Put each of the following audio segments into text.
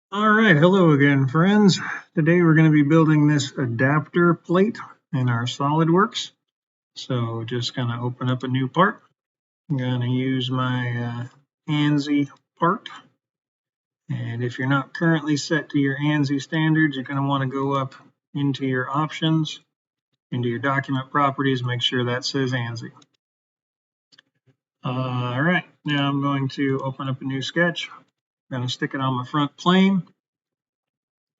All right, hello again, friends. Today we're going to be building this adapter plate in our SOLIDWORKS. So just going to open up a new part. I'm going to use my ANSI part. And if you're not currently set to your ANSI standards, you're going to want to go up into your options, into your document properties, make sure that says ANSI. All right, now I'm going to open up a new sketch. I'm going to stick it on my front plane.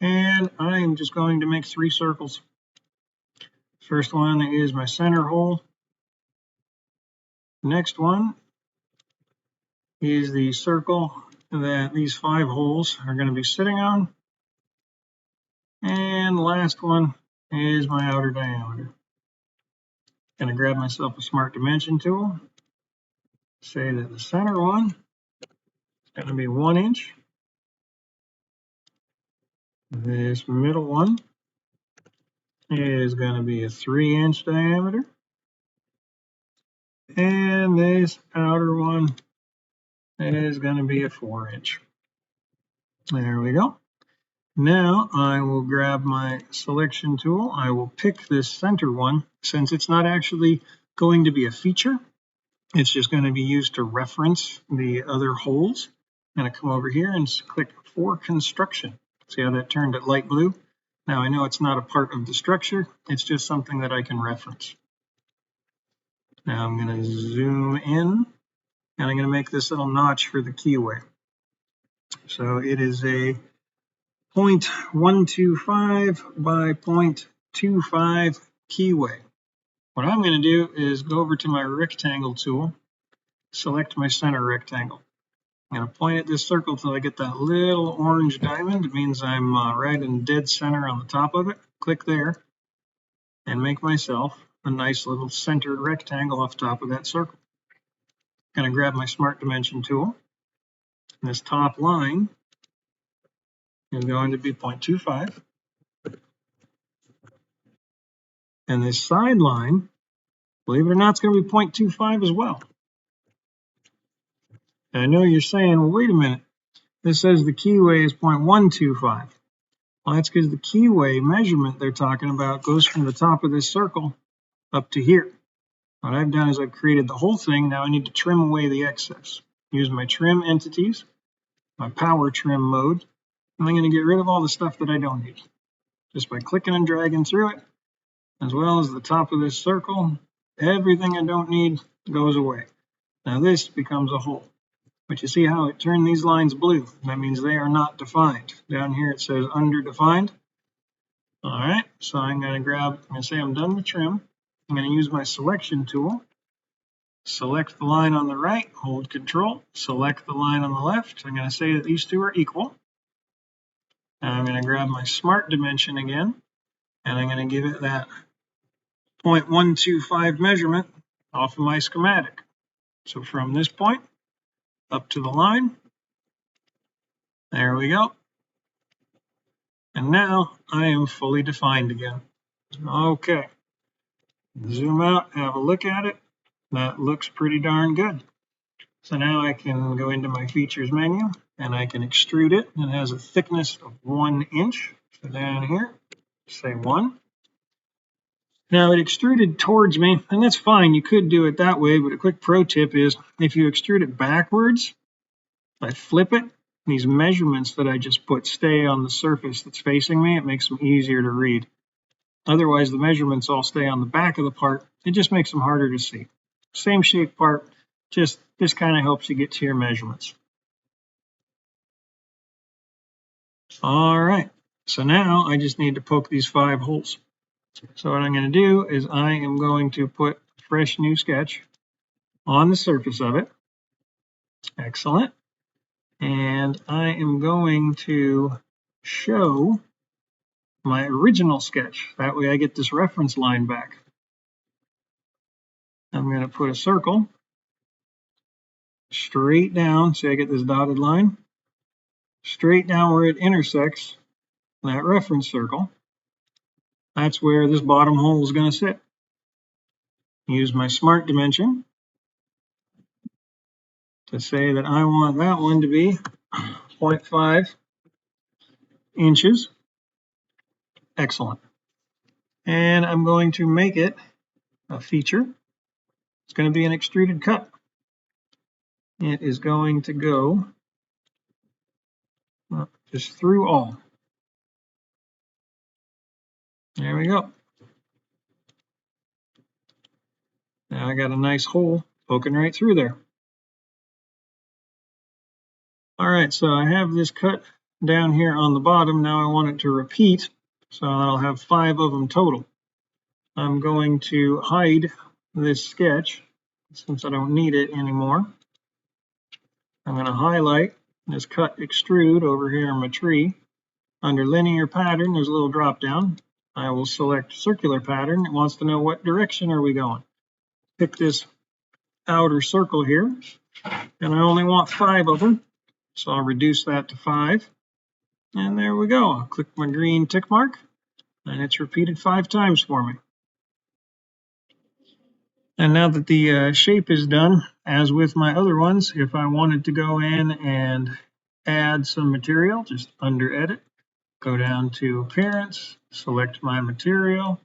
And I am just going to make 3 circles. First one is my center hole. Next one is the circle that these 5 holes are going to be sitting on. And the last one is my outer diameter. Going to grab myself a smart dimension tool. Say that the center one is going to be 1 inch. This middle one is going to be a 3-inch diameter. And this outer one is going to be a 4-inch. There we go. Now I will grab my selection tool. I will pick this center one. Since it's not actually going to be a feature, it's just going to be used to reference the other holes. I'm going to come over here and click for construction. See how that turned it light blue? Now I know it's not a part of the structure. It's just something that I can reference. Now I'm going to zoom in and I'm going to make this little notch for the keyway. So it is a 0.125 by 0.25 keyway. What I'm going to do is go over to my rectangle tool, select my center rectangle. I'm going to point at this circle until I get that little orange diamond. It means I'm right in dead center on the top of it. Click there and make myself a nice little centered rectangle off top of that circle. I'm going to grab my smart dimension tool. This top line is going to be 0.25. And this side line, believe it or not, it's going to be 0.25 as well. And I know you're saying, well, wait a minute. This says the keyway is 0.125. Well, that's because the keyway measurement they're talking about goes from the top of this circle up to here. What I've done is I've created the whole thing. Now I need to trim away the excess. Use my trim entities, my power trim mode, and I'm going to get rid of all the stuff that I don't need. Just by clicking and dragging through it, as well as the top of this circle, everything I don't need goes away. Now this becomes a hole. But you see how it turned these lines blue? That means they are not defined. Down here it says underdefined. All right, so I'm going to say I'm done with trim. I'm going to use my selection tool. Select the line on the right, hold control, select the line on the left. I'm going to say that these two are equal. Now I'm going to grab my smart dimension again, and I'm going to give it that 0.125 measurement off of my schematic. So from this point up to the line, there we go. And now I am fully defined again. Okay. Zoom out, have a look at it. That looks pretty darn good. So now I can go into my features menu and I can extrude it. It has a thickness of 1 inch. So down here, say 1. Now it extruded towards me, and that's fine. You could do it that way, but a quick pro tip is if you extrude it backwards, I flip it, these measurements that I just put stay on the surface that's facing me. It makes them easier to read. Otherwise, the measurements all stay on the back of the part. It just makes them harder to see. Same shape part, just this kind of helps you get to your measurements. All right, so now I just need to poke these 5 holes. So what I'm going to do is I am going to put a fresh new sketch on the surface of it. Excellent. And I am going to show my original sketch. That way I get this reference line back. I'm going to put a circle straight down. See, I get this dotted line straight down where it intersects that reference circle. That's where this bottom hole is going to sit. Use my smart dimension to say that I want that one to be 0.5 inches. Excellent. And I'm going to make it a feature. It's going to be an extruded cut. It is going to go just through all. There we go. Now I got a nice hole poking right through there. All right, so I have this cut down here on the bottom. Now I want it to repeat, so I'll have 5 of them total. I'm going to hide this sketch since I don't need it anymore. I'm going to highlight this cut extrude over here in my tree. Under linear pattern, there's a little drop down. I will select circular pattern. It wants to know what direction are we going. Pick this outer circle here, and I only want 5 of them, so I'll reduce that to 5. And there we go. I'll click my green tick mark, and it's repeated 5 times for me. And now that the shape is done, as with my other ones, if I wanted to go in and add some material, just under edit, go down to appearance, select my material,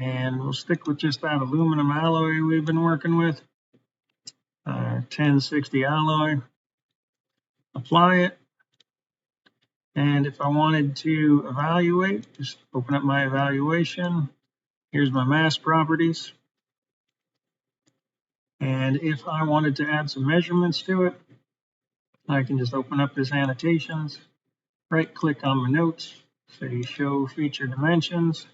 and we'll stick with just that aluminum alloy we've been working with, 1060 alloy, apply it. And if I wanted to evaluate, just open up my evaluation. Here's my mass properties. And if I wanted to add some measurements to it, I can just open up this annotations, right click on my notes, say show feature dimensions,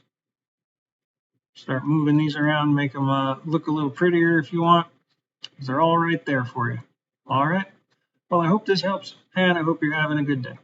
start moving these around, make them look a little prettier if you want. They're all right there for you. All right. Well, I hope this helps, and I hope you're having a good day.